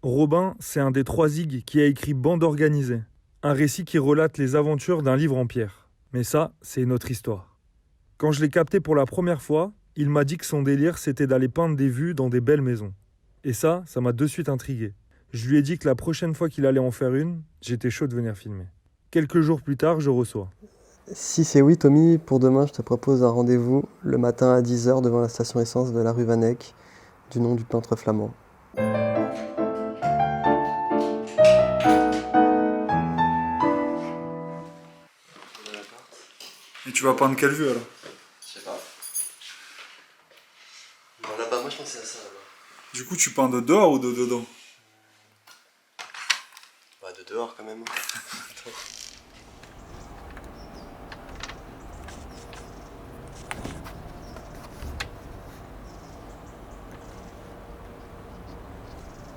Robin, c'est un des trois zig qui a écrit Bande organisée, un récit qui relate les aventures d'un livre en pierre. Mais ça, c'est une autre histoire. Quand je l'ai capté pour la première fois, il m'a dit que son délire, c'était d'aller peindre des vues dans des belles maisons. Et ça m'a de suite intrigué. Je lui ai dit que la prochaine fois qu'il allait en faire une, j'étais chaud de venir filmer. Quelques jours plus tard, je reçois. Si c'est oui, Tommy, pour demain, je te propose un rendez-vous le matin à 10h devant la station essence de la rue Vanek, du nom du peintre flamand. Et tu vas peindre quelle vue alors? Je sais pas. Bon, là-bas, moi je pensais à ça là-bas. Du coup, tu peins de dehors ou de dedans? Bah, de dehors quand même.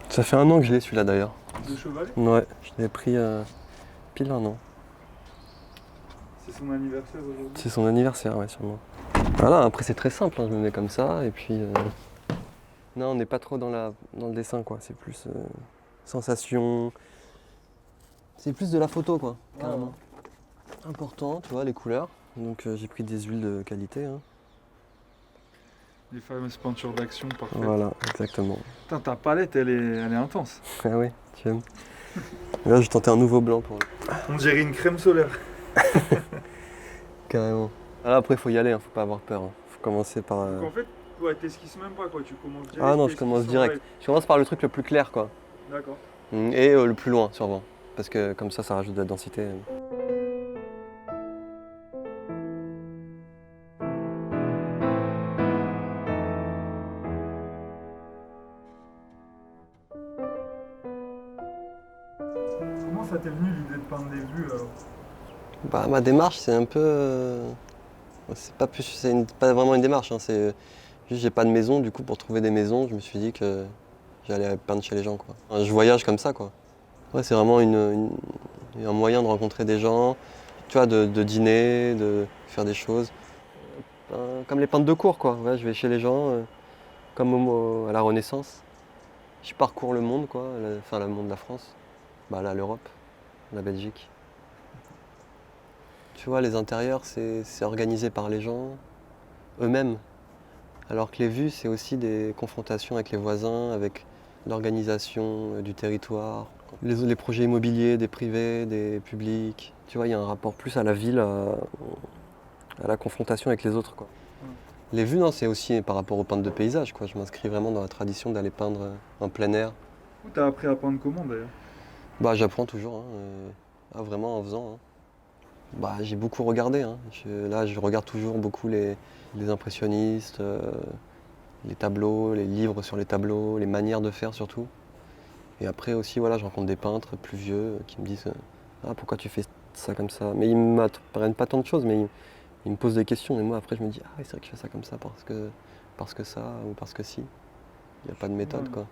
Ça fait un an que je l'ai celui-là d'ailleurs. De chevalet? Ouais, je l'ai pris pile un an. C'est son anniversaire aujourd'hui. C'est son anniversaire, ouais, sûrement. Voilà, après c'est très simple, hein, je me mets comme ça et puis. Non, on n'est pas trop dans le dessin quoi, c'est plus sensation. C'est plus de la photo quoi, carrément. Important, tu vois, les couleurs. Donc j'ai pris des huiles de qualité. Hein. Les fameuses peintures d'action parfaites. Voilà, exactement. Putain, ta palette, elle est intense. Ah oui, tu aimes. Là, j'ai tenté un nouveau blanc pour. On dirait une crème solaire. Carrément. Ah, là, après, faut y aller, hein, faut pas avoir peur. Hein. Faut commencer par. Donc en fait, ouais, t'esquisses même pas quoi, tu commences direct. Ah non, je commence direct. Je commence par le truc le plus clair quoi. D'accord. Et le plus loin, sûrement. Parce que comme ça rajoute de la densité. Comment ça t'est venu l'idée de peindre des vues alors? Bah, ma démarche, c'est un peu. Pas vraiment une démarche. Hein, c'est juste, j'ai pas de maison. Du coup, pour trouver des maisons, je me suis dit que j'allais peindre chez les gens. Quoi. Enfin, je voyage comme ça. Quoi. Ouais, c'est vraiment un moyen de rencontrer des gens, tu vois, de dîner, de faire des choses. Comme les peintres de cours, quoi. Ouais, je vais chez les gens, comme à la Renaissance. Je parcours le monde, quoi. Enfin, le monde de la France. Bah là, l'Europe, la Belgique. Tu vois, les intérieurs, c'est organisé par les gens eux-mêmes. Alors que les vues, c'est aussi des confrontations avec les voisins, avec l'organisation du territoire, les projets immobiliers, des privés, des publics. Tu vois, il y a un rapport plus à la ville, à la confrontation avec les autres. Quoi. Les vues, non, c'est aussi par rapport aux peintres de paysage. Quoi. Je m'inscris vraiment dans la tradition d'aller peindre en plein air. Où t'as appris à peindre comment d'ailleurs? Bah, j'apprends toujours, hein, vraiment en faisant. Hein. Bah, j'ai beaucoup regardé. Hein. Là, je regarde toujours beaucoup les impressionnistes, les tableaux, les livres sur les tableaux, les manières de faire surtout. Et après aussi, voilà, je rencontre des peintres plus vieux qui me disent ah, pourquoi tu fais ça comme ça? Mais ils ne m'apprennent pas tant de choses, mais ils me posent des questions. Et moi, après, je me dis ah, oui, c'est vrai que je fais ça comme ça parce que ça ou parce que si. Il n'y a pas de méthode, quoi.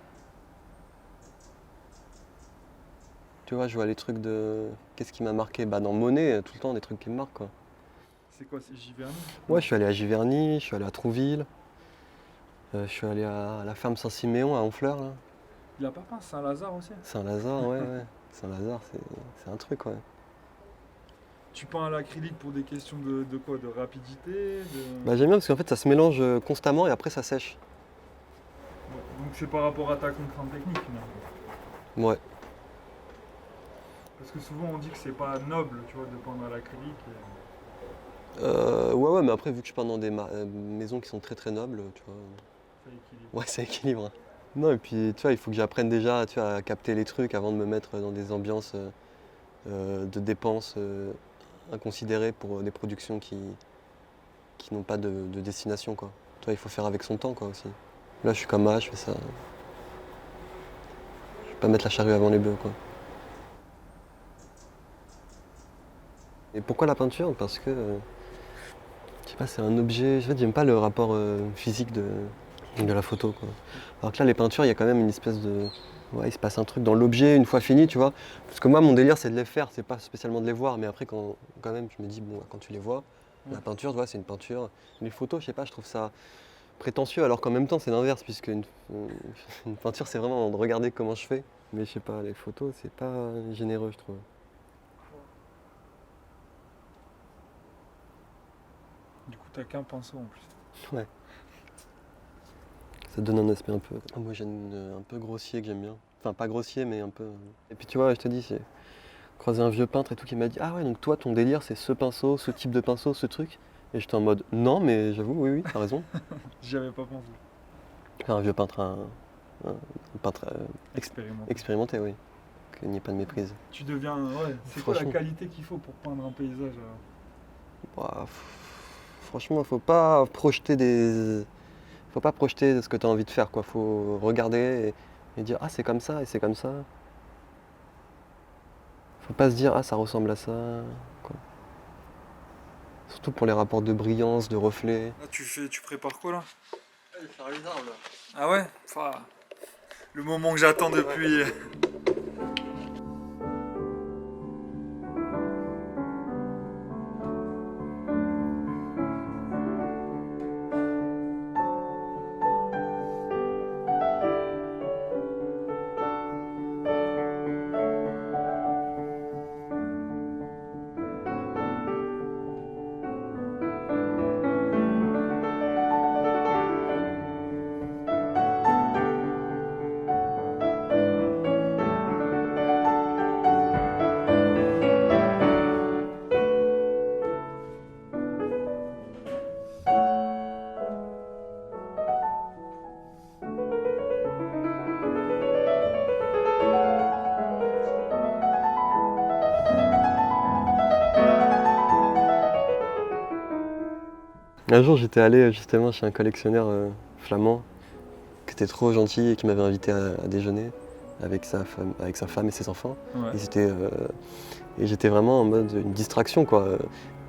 Tu vois, je vois les trucs de. Qu'est-ce qui m'a marqué? Bah, dans Monet, tout le temps, des trucs qui me marquent, quoi. C'est quoi, c'est Giverny? Ouais, je suis allé à Giverny, je suis allé à Trouville, je suis allé à la ferme Saint-Siméon à Honfleur, là. Il a pas peint Saint-Lazare aussi? Saint-Lazare, ouais, ouais. Saint-Lazare, c'est un truc, ouais. Tu peins à l'acrylique pour des questions de quoi? De rapidité Bah, j'aime bien parce qu'en fait, ça se mélange constamment et après, ça sèche. Donc c'est par rapport à ta contrainte technique finalement. Ouais. Parce que souvent on dit que c'est pas noble, tu vois, de peindre à l'acrylique. Ouais, ouais, mais après, vu que je peins dans des maisons qui sont très très nobles, tu vois. Ça équilibre. Ouais, ça équilibre. Hein. Non, et puis, tu vois, il faut que j'apprenne déjà, tu vois, à capter les trucs avant de me mettre dans des ambiances de dépenses inconsidérées pour des productions qui n'ont pas de destination, quoi. Tu vois, il faut faire avec son temps, quoi, aussi. Là, je suis comme je fais ça. Je vais pas mettre la charrue avant les bœufs, quoi. Et pourquoi la peinture? Parce que, je sais pas, c'est un objet. En fait, j'aime pas le rapport physique de la photo, quoi. Alors que là, les peintures, il y a quand même une espèce de. Ouais, il se passe un truc dans l'objet une fois fini, tu vois. Parce que moi, mon délire, c'est de les faire, c'est pas spécialement de les voir. Mais après, quand même, je me dis, bon, quand tu les vois, la peinture, tu vois, c'est une peinture. Les photos, je sais pas, je trouve ça prétentieux, alors qu'en même temps, c'est l'inverse, puisque une peinture, c'est vraiment de regarder comment je fais. Mais je sais pas, les photos, c'est pas généreux, je trouve. Du coup, t'as qu'un pinceau en plus. Ouais. Ça donne un aspect un peu homogène, un peu grossier que j'aime bien. Enfin, pas grossier, mais un peu. Et puis tu vois, je te dis, j'ai croisé un vieux peintre et tout qui m'a dit: ah ouais, donc toi, ton délire, c'est ce pinceau, ce type de pinceau, ce truc. Et j'étais en mode: non, mais j'avoue, oui, oui, t'as raison. J'y avais pas pensé. Enfin, un vieux peintre, un peintre Expérimenté. expérimenté, oui. Qu'il n'y ait pas de méprise. Tu deviens. Ouais, c'est quoi la Franchement. qualité qu'il faut pour peindre un paysage Bah, franchement, faut pas projeter ce que tu as envie de faire, quoi. Faut regarder et dire: ah, c'est comme ça et c'est comme ça. Faut pas se dire: ah, ça ressemble à ça, quoi. Surtout pour les rapports de brillance, de reflets. Là, tu prépares quoi là? Je vais faire les arbres. Ah ouais? Enfin, le moment que j'attends depuis. Un jour, j'étais allé justement chez un collectionneur flamand qui était trop gentil et qui m'avait invité à déjeuner avec sa femme et ses enfants. Ouais. Et j'étais vraiment en mode une distraction, quoi.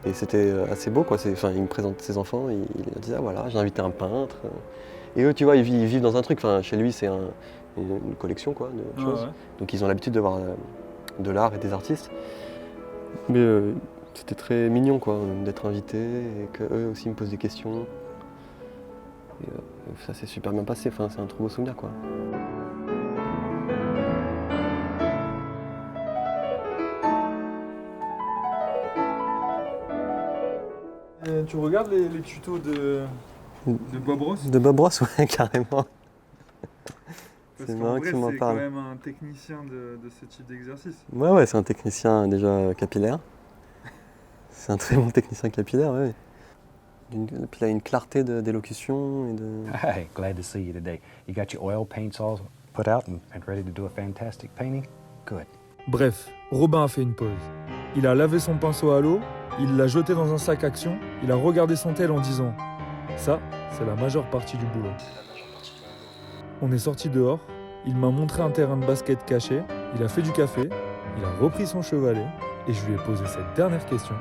Et c'était assez beau, quoi. Enfin, il me présente ses enfants, il disait: ah voilà, j'ai invité un peintre. Et eux, tu vois, ils vivent dans un truc. Enfin, chez lui, c'est une collection, quoi, de choses. Ouais. Donc ils ont l'habitude de voir de l'art et des artistes. Mais c'était très mignon, quoi, d'être invité et qu'eux aussi me posent des questions. Et ça s'est super bien passé. Enfin, c'est un trop beau souvenir, quoi. Et tu regardes les tutos de Bob Ross? De Bob Ross, ouais, carrément. Parce C'est qu'en marrant vrai, que tu m'en c'est quand parles. même un technicien de ce type d'exercice. Ouais, c'est un technicien déjà capillaire. C'est un très bon technicien capillaire, ouais. Puis il a une clarté d'élocution et de. Hi, glad to see you today. You got your oil paints all put out and ready to do a fantastic painting? Good. Bref, Robin a fait une pause. Il a lavé son pinceau à l'eau, il l'a jeté dans un sac action, il a regardé son tel en disant « Ça, c'est la majeure partie du boulot ». On est sorti dehors, il m'a montré un terrain de basket caché, il a fait du café, il a repris son chevalet et je lui ai posé cette dernière question.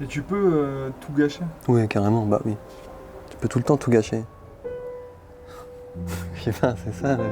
Et tu peux tout gâcher? Oui, carrément, bah oui. Tu peux tout le temps tout gâcher. Je sais pas, c'est ça la vie.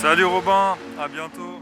Salut Robin, à bientôt.